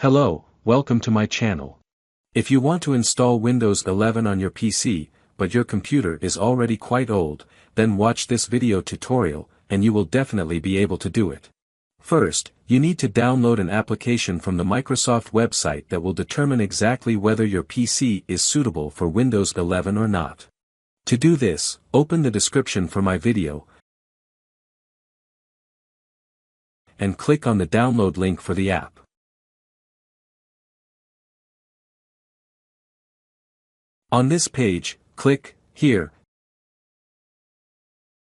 Hello, welcome to my channel. If you want to install Windows 11 on your PC, but your computer is already quite old, then watch this video tutorial, and you will definitely be able to do it. First, you need to download an application from the Microsoft website that will determine exactly whether your PC is suitable for Windows 11 or not. To do this, open the description for my video, and click on the download link for the app. On this page, click here,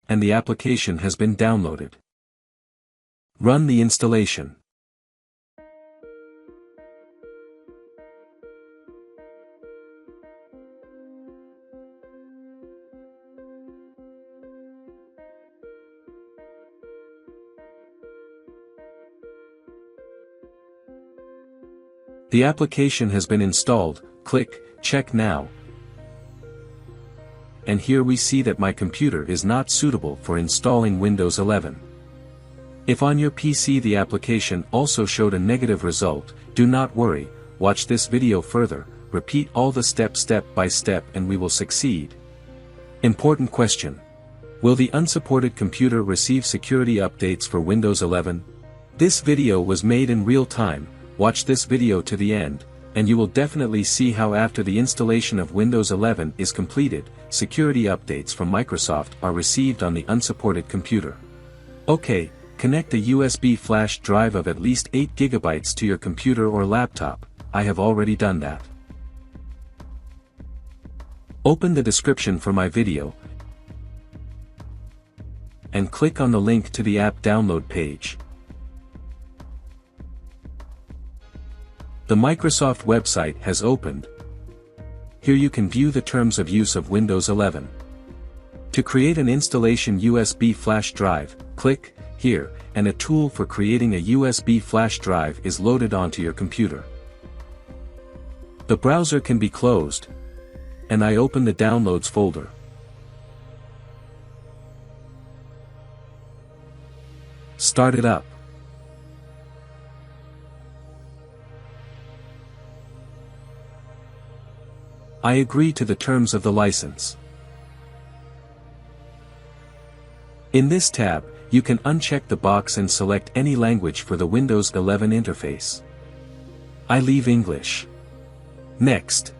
and the application has been downloaded. Run the installation. The application has been installed. Click Check Now. And here we see that my computer is not suitable for installing Windows 11. If on your PC the application also showed a negative result, do not worry, watch this video further, repeat all the steps step by step and we will succeed. Important question. Will the unsupported computer receive security updates for Windows 11? This video was made in real time. Watch this video to the end, and you will definitely see how after the installation of Windows 11 is completed, security updates from Microsoft are received on the unsupported computer. Okay, connect a USB flash drive of at least 8 GB to your computer or laptop. I have already done that. Open the description for my video, and click on the link to the app download page. The Microsoft website has opened. Here you can view the terms of use of Windows 11. To create an installation USB flash drive, click here, and a tool for creating a USB flash drive is loaded onto your computer. The browser can be closed, and I open the Downloads folder. Start it up. I agree to the terms of the license. In this tab, you can uncheck the box and select any language for the Windows 11 interface. I leave English. Next.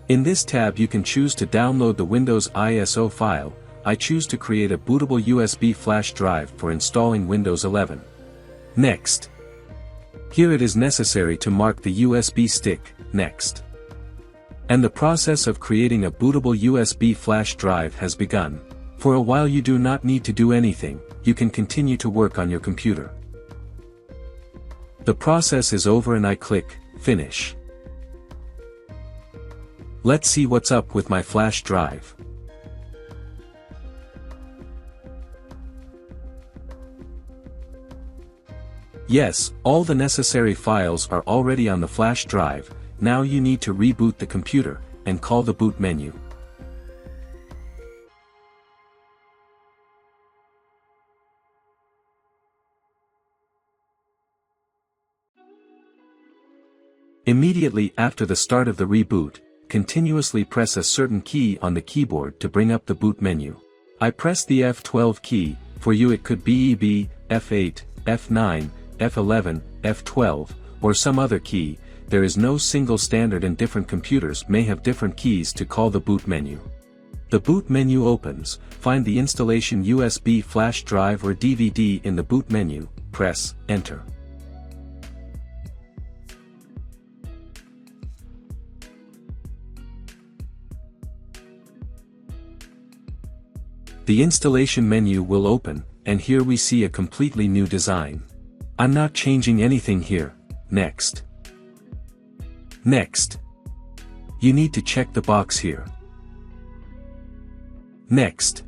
In this tab you can choose to download the Windows ISO file. I choose to create a bootable USB flash drive for installing Windows 11. Next. Here it is necessary to mark the USB stick, Next. And the process of creating a bootable USB flash drive has begun. For a while you do not need to do anything, you can continue to work on your computer. The process is over and I click Finish. Let's see what's up with my flash drive. Yes, all the necessary files are already on the flash drive. Now you need to reboot the computer, and call the boot menu. Immediately after the start of the reboot, continuously press a certain key on the keyboard to bring up the boot menu. I press the F12 key. For you it could be EB, F8, F9, F11, F12, or some other key. There is no single standard and different computers may have different keys to call the boot menu. The boot menu opens, find the installation USB flash drive or DVD in the boot menu, press Enter. The installation menu will open, and here we see a completely new design. I'm not changing anything here. Next. Next. You need to check the box here. Next.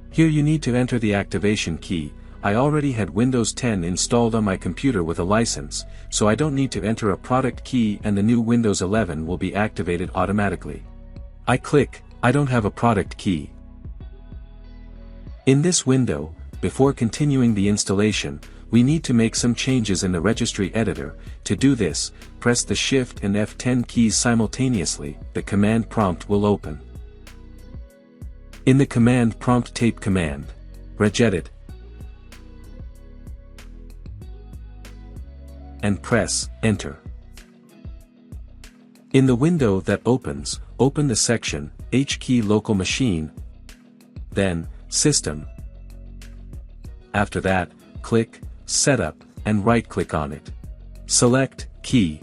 Here you need to enter the activation key. I already had Windows 10 installed on my computer with a license, so I don't need to enter a product key and the new Windows 11 will be activated automatically. I click, I don't have a product key. In this window, before continuing the installation, we need to make some changes in the registry editor. To do this, press the Shift and F10 keys simultaneously, the command prompt will open. In the command prompt type command, regedit, and press Enter. In the window that opens, open the section, H key local machine, then, System. After that, click, Setup, and right-click on it. Select, Key,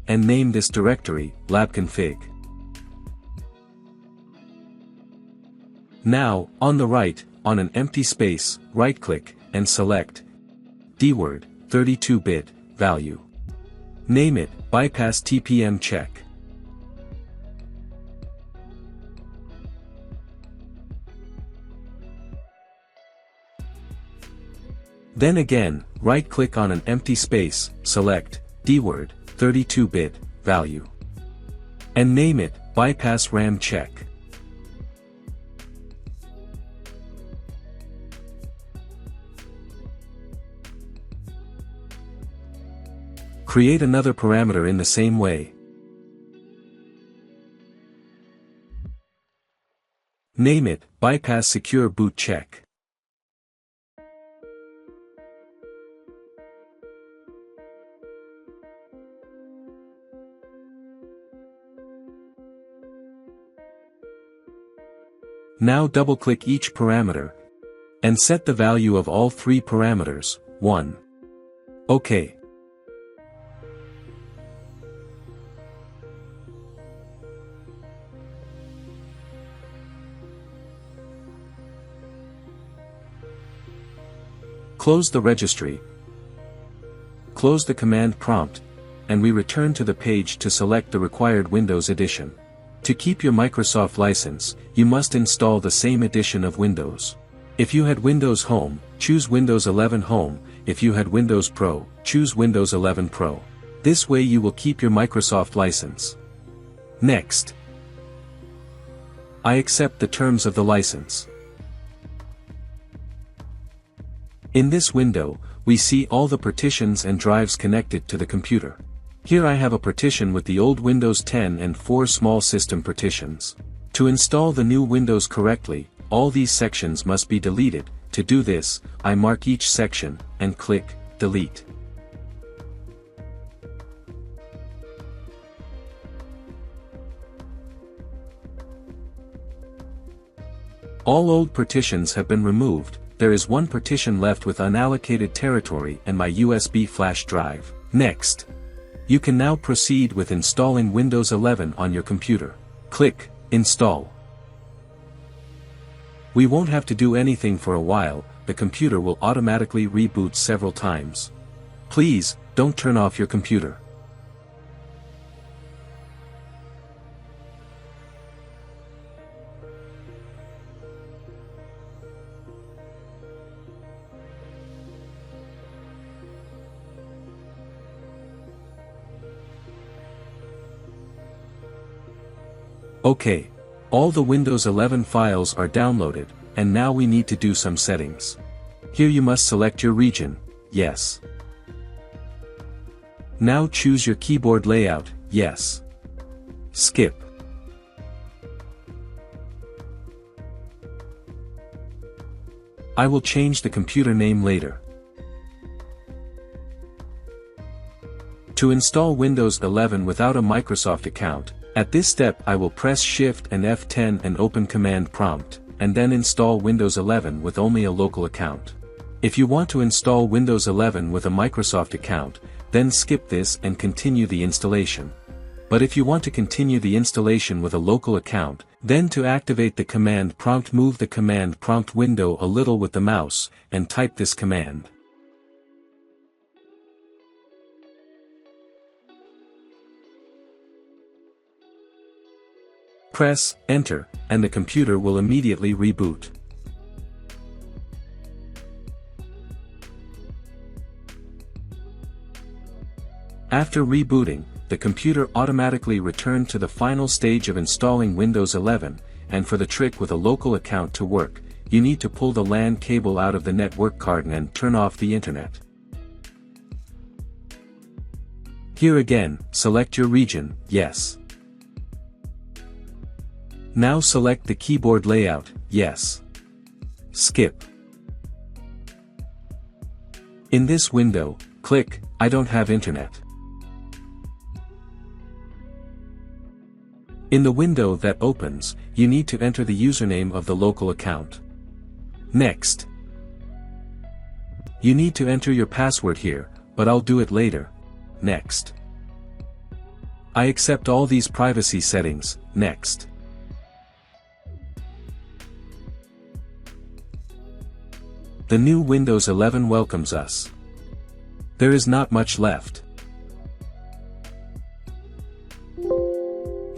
and name this directory, labconfig. Now, on the right, on an empty space, right-click, and select, dword, 32-bit, value. Name it, bypass TPM check. Then again, right-click on an empty space, select, dword, 32-bit, value. And name it, bypass RAM check. Create another parameter in the same way. Name it, bypass secure boot check. Now double-click each parameter, and set the value of all three parameters, 1. OK. Close the registry, close the command prompt, and we return to the page to select the required Windows edition. To keep your Microsoft license, you must install the same edition of Windows. If you had Windows Home, choose Windows 11 Home. If you had Windows Pro, choose Windows 11 Pro. This way you will keep your Microsoft license. Next, I accept the terms of the license. In this window, we see all the partitions and drives connected to the computer. Here I have a partition with the old Windows 10 and 4 small system partitions. To install the new Windows correctly, all these sections must be deleted. To do this, I mark each section, and click, Delete. All old partitions have been removed. There is one partition left with unallocated territory and my USB flash drive. Next, you can now proceed with installing Windows 11 on your computer. Click, Install. We won't have to do anything for a while, the computer will automatically reboot several times. Please, don't turn off your computer. OK. All the Windows 11 files are downloaded, and now we need to do some settings. Here you must select your region, yes. Now choose your keyboard layout, yes. Skip. I will change the computer name later. To install Windows 11 without a Microsoft account, at this step I will press Shift and F10 and open command prompt, and then install Windows 11 with only a local account. If you want to install Windows 11 with a Microsoft account, then skip this and continue the installation. But if you want to continue the installation with a local account, then to activate the command prompt, move the command prompt window a little with the mouse, and type this command. Press Enter, and the computer will immediately reboot. After rebooting, the computer automatically returned to the final stage of installing Windows 11, and for the trick with a local account to work, you need to pull the LAN cable out of the network card and turn off the internet. Here again, select your region, yes. Now select the keyboard layout, yes. Skip. In this window, click, I don't have internet. In the window that opens, you need to enter the username of the local account. Next. You need to enter your password here, but I'll do it later. Next. I accept all these privacy settings, next. The new Windows 11 welcomes us. There is not much left.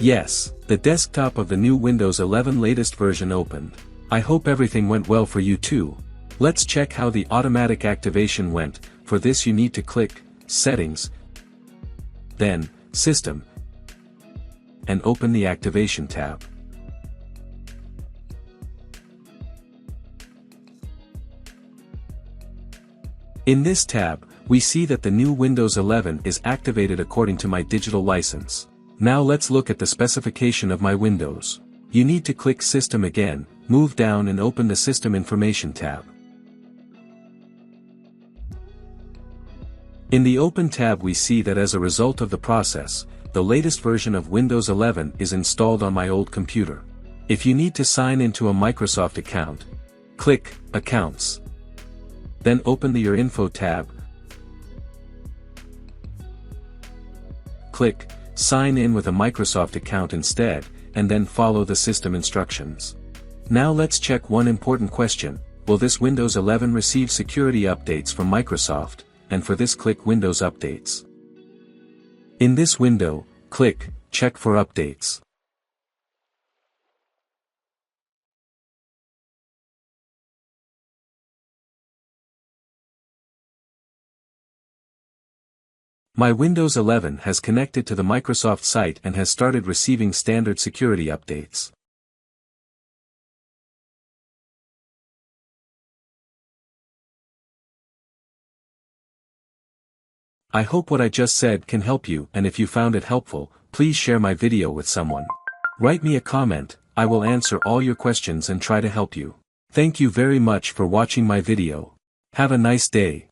Yes, the desktop of the new Windows 11 latest version opened. I hope everything went well for you too. Let's check how the automatic activation went. For this you need to click Settings, then System, and open the Activation tab. In this tab, we see that the new Windows 11 is activated according to my digital license. Now let's look at the specification of my Windows. You need to click System again, move down and open the System Information tab. In the Open tab we see that as a result of the process, the latest version of Windows 11 is installed on my old computer. If you need to sign into a Microsoft account, click Accounts. Then open the Your Info tab. Click Sign in with a Microsoft account instead, and then follow the system instructions. Now let's check one important question. Will this Windows 11 receive security updates from Microsoft? And for this click Windows Updates. In this window, click Check for Updates. My Windows 11 has connected to the Microsoft site and has started receiving standard security updates. I hope what I just said can help you, and if you found it helpful, please share my video with someone. Write me a comment, I will answer all your questions and try to help you. Thank you very much for watching my video. Have a nice day.